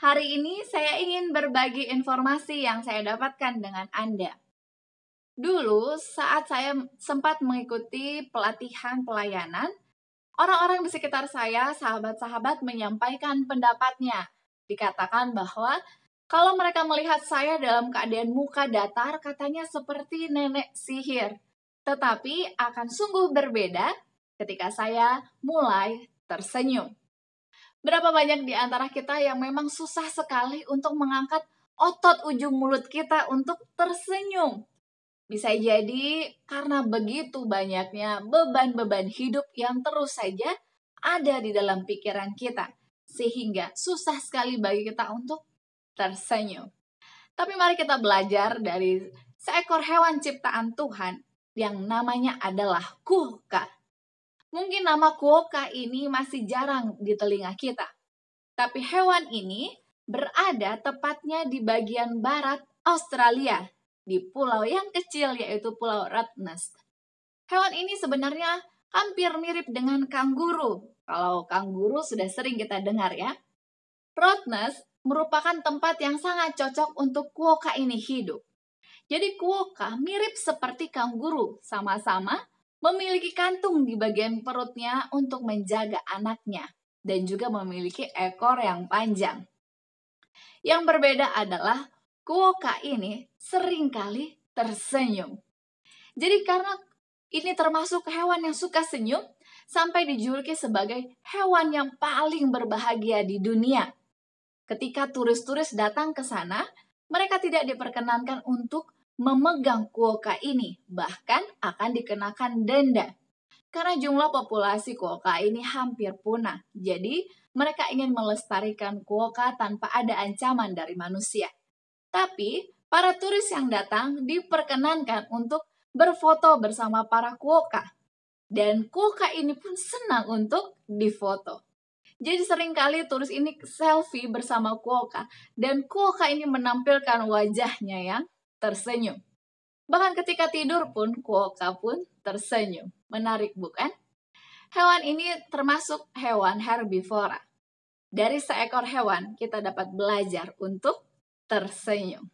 Hari ini saya ingin berbagi informasi yang saya dapatkan dengan Anda. Dulu, saat saya sempat mengikuti pelatihan pelayanan, orang-orang di sekitar saya, sahabat-sahabat menyampaikan pendapatnya. Dikatakan bahwa kalau mereka melihat saya dalam keadaan muka datar, katanya seperti nenek sihir. Tetapi akan sungguh berbeda ketika saya mulai tersenyum. Berapa banyak di antara kita yang memang susah sekali untuk mengangkat otot ujung mulut kita untuk tersenyum. Bisa jadi karena begitu banyaknya beban-beban hidup yang terus saja ada di dalam pikiran kita, sehingga susah sekali bagi kita untuk tersenyum. Tapi mari kita belajar dari seekor hewan ciptaan Tuhan yang namanya adalah kuka. Mungkin nama kuoka ini masih jarang di telinga kita. Tapi hewan ini berada tepatnya di bagian barat Australia, di pulau yang kecil yaitu Pulau Rottnest. Hewan ini sebenarnya hampir mirip dengan kanguru. Kalau kanguru sudah sering kita dengar ya. Rottnest merupakan tempat yang sangat cocok untuk kuoka ini hidup. Jadi kuoka mirip seperti kanguru, sama-sama memiliki kantung di bagian perutnya untuk menjaga anaknya dan juga memiliki ekor yang panjang. Yang berbeda adalah kuoka ini seringkali tersenyum. Jadi karena ini termasuk hewan yang suka senyum, sampai dijuluki sebagai hewan yang paling berbahagia di dunia. Ketika turis-turis datang ke sana, mereka tidak diperkenankan untuk memegang kuoka ini, bahkan akan dikenakan denda. Karena jumlah populasi kuoka ini hampir punah, jadi mereka ingin melestarikan kuoka tanpa ada ancaman dari manusia. Tapi, para turis yang datang diperkenankan untuk berfoto bersama para kuoka. Dan kuoka ini pun senang untuk difoto. Jadi seringkali turis ini selfie bersama kuoka, dan kuoka ini menampilkan wajahnya yang tersenyum. Bahkan ketika tidur pun, kuoka pun tersenyum. Menarik bukan? Hewan ini termasuk hewan herbivora. Dari seekor hewan, kita dapat belajar untuk tersenyum.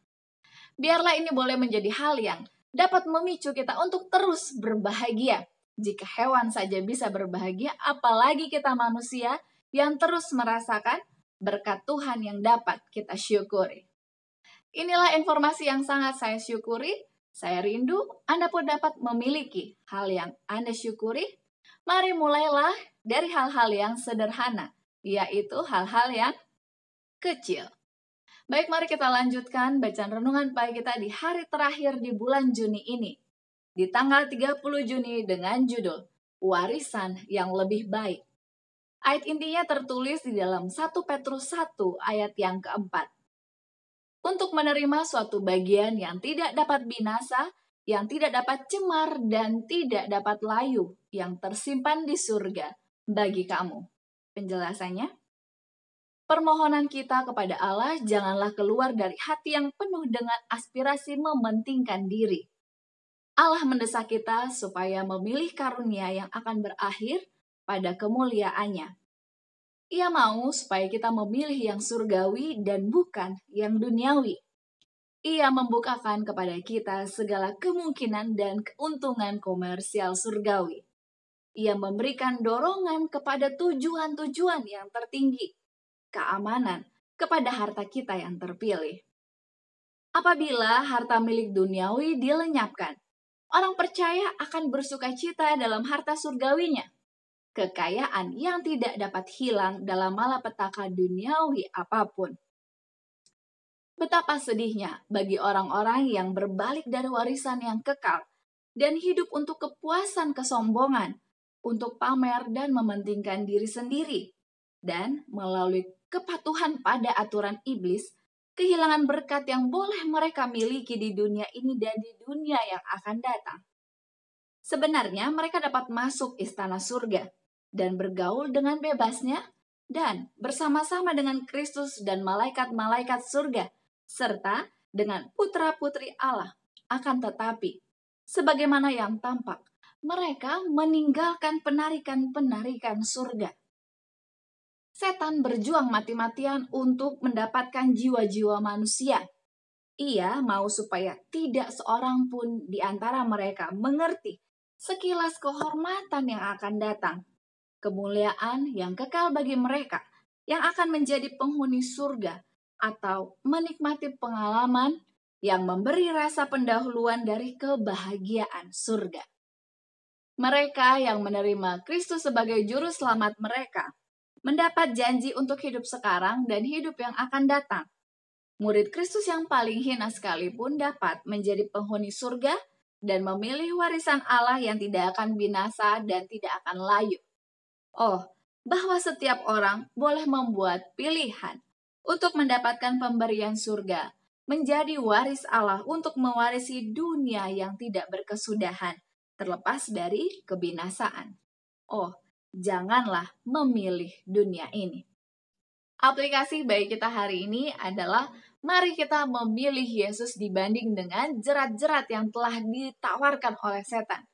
Biarlah ini boleh menjadi hal yang dapat memicu kita untuk terus berbahagia. Jika hewan saja bisa berbahagia, apalagi kita manusia yang terus merasakan berkat Tuhan yang dapat kita syukuri. Inilah informasi yang sangat saya syukuri. Saya rindu Anda pun dapat memiliki hal yang Anda syukuri. Mari mulailah dari hal-hal yang sederhana, yaitu hal-hal yang kecil. Baik, mari kita lanjutkan bacaan renungan pagi kita di hari terakhir di bulan Juni ini. Di tanggal 30 Juni dengan judul Warisan yang Lebih Baik. Ayat intinya tertulis di dalam 1 Petrus 1 ayat yang keempat. Untuk menerima suatu bagian yang tidak dapat binasa, yang tidak dapat cemar, dan tidak dapat layu, yang tersimpan di surga bagi kamu. Penjelasannya, permohonan kita kepada Allah janganlah keluar dari hati yang penuh dengan aspirasi mementingkan diri. Allah mendesak kita supaya memilih karunia yang akan berakhir pada kemuliaannya. Ia mau supaya kita memilih yang surgawi dan bukan yang duniawi. Ia membukakan kepada kita segala kemungkinan dan keuntungan komersial surgawi. Ia memberikan dorongan kepada tujuan-tujuan yang tertinggi, keamanan kepada harta kita yang terpilih. Apabila harta milik duniawi dilenyapkan, orang percaya akan bersukacita dalam harta surgawinya. Kekayaan yang tidak dapat hilang dalam malapetaka duniawi apapun. Betapa sedihnya bagi orang-orang yang berbalik dari warisan yang kekal dan hidup untuk kepuasan kesombongan, untuk pamer dan mementingkan diri sendiri, dan melalui kepatuhan pada aturan iblis, kehilangan berkat yang boleh mereka miliki di dunia ini dan di dunia yang akan datang. Sebenarnya mereka dapat masuk istana surga dan bergaul dengan bebasnya dan bersama-sama dengan Kristus dan malaikat-malaikat surga, serta dengan putra-putri Allah. Akan tetapi, sebagaimana yang tampak, mereka meninggalkan penarikan-penarikan surga. setan berjuang mati-matian untuk mendapatkan jiwa-jiwa manusia. Ia mau supaya tidak seorang pun di antara mereka mengerti sekilas kehormatan yang akan datang, kemuliaan yang kekal bagi mereka yang akan menjadi penghuni surga atau menikmati pengalaman yang memberi rasa pendahuluan dari kebahagiaan surga. Mereka yang menerima Kristus sebagai juru selamat mereka mendapat janji untuk hidup sekarang dan hidup yang akan datang. Murid Kristus yang paling hina sekalipun dapat menjadi penghuni surga dan memilih warisan Allah yang tidak akan binasa dan tidak akan layu. Oh, bahwa setiap orang boleh membuat pilihan untuk mendapatkan pemberian surga, menjadi waris Allah untuk mewarisi dunia yang tidak berkesudahan, terlepas dari kebinasaan. Oh, janganlah memilih dunia ini. Aplikasi bagi kita hari ini adalah mari kita memilih Yesus dibanding dengan jerat-jerat yang telah ditawarkan oleh setan.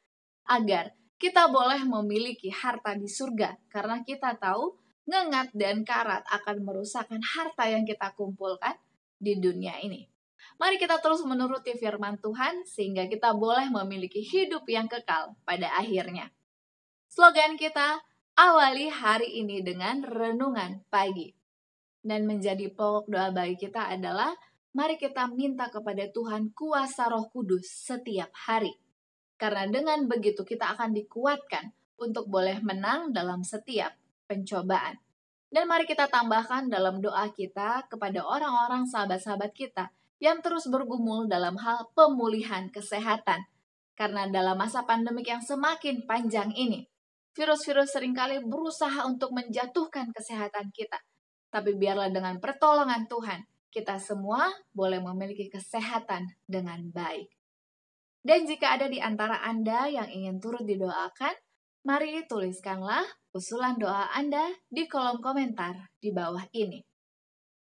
Agar kita boleh memiliki harta di surga karena kita tahu ngengat dan karat akan merusakkan harta yang kita kumpulkan di dunia ini. Mari kita terus menuruti firman Tuhan sehingga kita boleh memiliki hidup yang kekal pada akhirnya. Slogan kita, awali hari ini dengan renungan pagi. Dan menjadi pokok doa bagi kita adalah, mari kita minta kepada Tuhan kuasa Roh Kudus setiap hari. Karena dengan begitu kita akan dikuatkan untuk boleh menang dalam setiap pencobaan. Dan mari kita tambahkan dalam doa kita kepada orang-orang sahabat-sahabat kita yang terus bergumul dalam hal pemulihan kesehatan. Karena dalam masa pandemik yang semakin panjang ini, virus-virus seringkali berusaha untuk menjatuhkan kesehatan kita. Tapi biarlah dengan pertolongan Tuhan, kita semua boleh memiliki kesehatan dengan baik. Dan jika ada di antara Anda yang ingin turut didoakan, mari tuliskanlah usulan doa Anda di kolom komentar di bawah ini.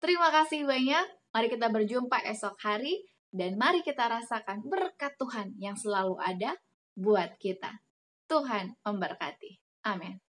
Terima kasih banyak, mari kita berjumpa esok hari, dan mari kita rasakan berkat Tuhan yang selalu ada buat kita. Tuhan memberkati. Amin.